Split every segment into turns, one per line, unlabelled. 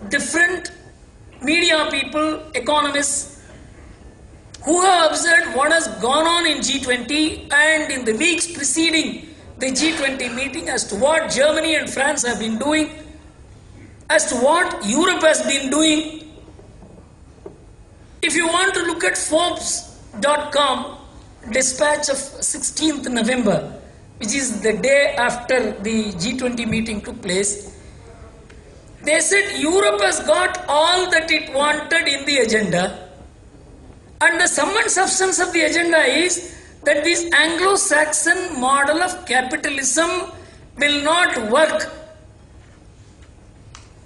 different media people, economists, who have observed what has gone on in G20 and in the weeks preceding the G20 meeting, as to what Germany and France have been doing, as to what Europe has been doing. If you want to look at Forbes.com dispatch of 16th November, which is the day after the G20 meeting took place, they said Europe has got all that it wanted in the agenda, and the sum and substance of the agenda is that this Anglo-Saxon model of capitalism will not work,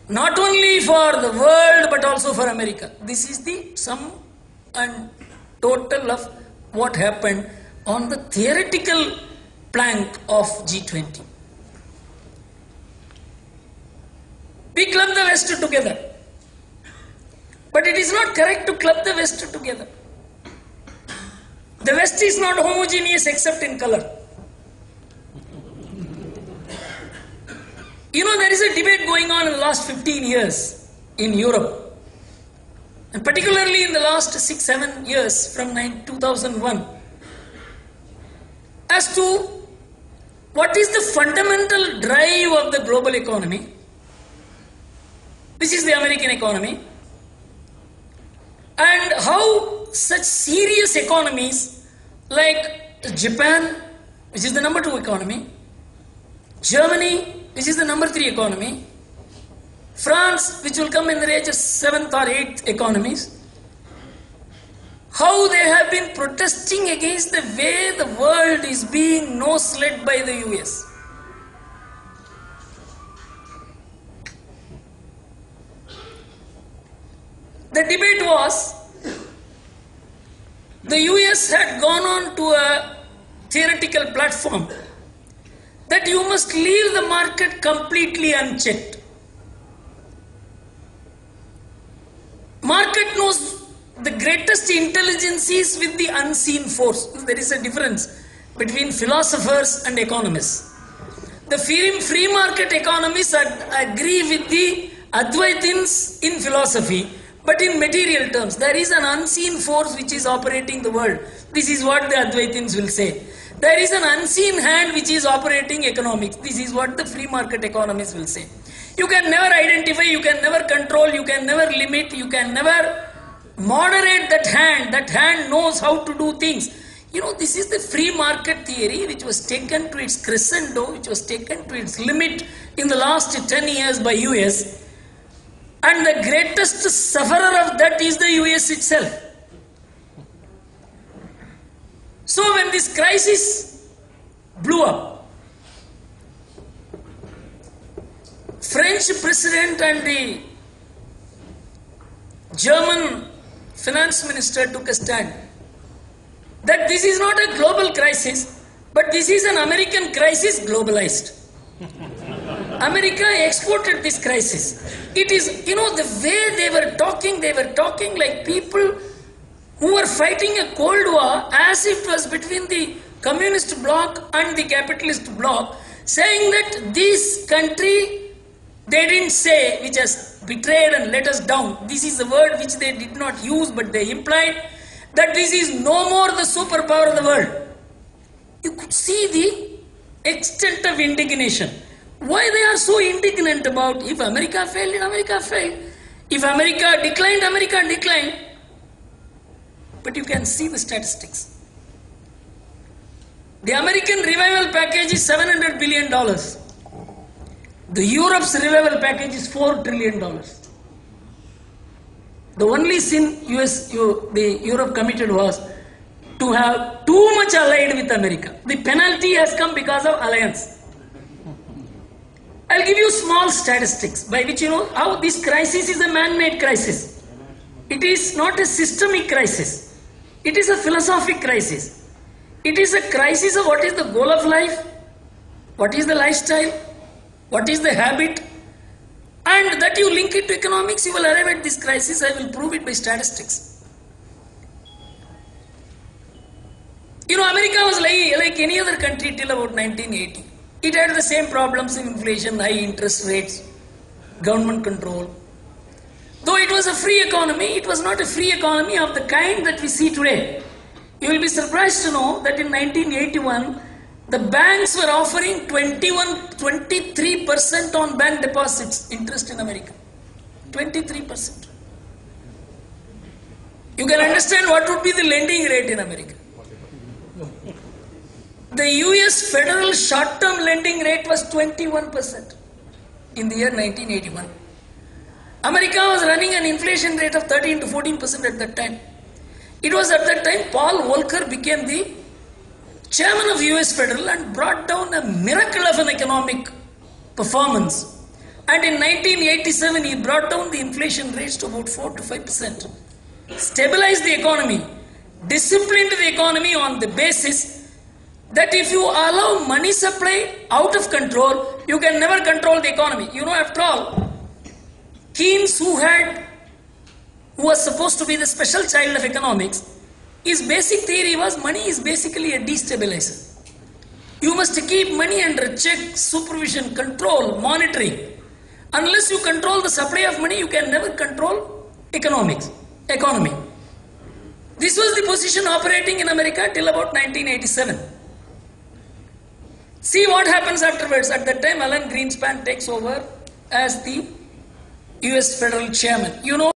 not only for the world but also for America. This is the sum and total of what happened on the theoretical plank of G20. We club the West together, but it is not correct to club the West together. The West is not homogeneous except in color. You know, there is a debate going on in the last 15 years in Europe, and particularly in the last 6-7 years from 2001, as to what is the fundamental drive of the global economy. This is the American economy, and how such serious economies like Japan, which is the number 2 economy, Germany, which is the number 3 economy, France, which will come in the range of 7th or 8th economies, how they have been protesting against the way the world is being nose-led by the US. The debate was, the US had gone on to a theoretical platform that you must leave the market completely unchecked. Market knows the greatest intelligences with the unseen force. There is a difference between philosophers and economists. The free market economists agree with the Advaitins in philosophy, but in material terms, there is an unseen force which is operating the world. This is what the Advaitins will say. There is an unseen hand which is operating economics. This is what the free market economists will say. You can never identify, you can never control, you can never limit, you can never moderate that hand. That hand knows how to do things. You know, this is the free market theory which was taken to its crescendo, which was taken to its limit in the last 10 years by US. And the greatest sufferer of that is the US itself. So when this crisis blew up, French president and the German finance minister took a stand that this is not a global crisis, but this is an American crisis globalized. America exported this crisis. It is, you know, the way they were talking like people who were fighting a Cold War as if it was between the communist bloc and the capitalist bloc, saying that this country, they didn't say, which has betrayed and let us down. This is the word which they did not use, but they implied that this is no more the superpower of the world. You could see the extent of indignation. Why they are so indignant about if America failed, America failed. If America declined, America declined. But you can see the statistics. The American revival package is $700 billion. The Europe's revival package is $4 trillion. The only sin the Europe committed was to have too much allied with America. The penalty has come because of alliance. I'll give you small statistics by which you know how this crisis is a man-made crisis. It is not a systemic crisis. It is a philosophic crisis. It is a crisis of what is the goal of life, what is the lifestyle, what is the habit, and that you link it to economics, you will arrive at this crisis. I will prove it by statistics. You know, America was like any other country till about 1980. It had the same problems in inflation, high interest rates, government control, Though it was a free economy, it was not a free economy of the kind that we see today. You will be surprised to know that in 1981, the banks were offering 23% on bank deposits interest in America. 23%. You can understand what would be the lending rate in America. The US federal short-term lending rate was 21% in the year 1981. America was running an inflation rate of 13 to 14% at that time. It was at that time Paul Volcker became the chairman of US Federal and brought down a miracle of an economic performance. And in 1987 he brought down the inflation rates to about 4 to 5%. Stabilized the economy, disciplined the economy on the basis that if you allow money supply out of control, you can never control the economy. You know, after all, Keynes, who was supposed to be the special child of economics, his basic theory was money is basically a destabilizer. You must keep money under check, supervision, control, monitoring. Unless you control the supply of money, you can never control economy. This was the position operating in America till about 1987. See what happens afterwards. At that time, Alan Greenspan takes over as the US federal chairman. You know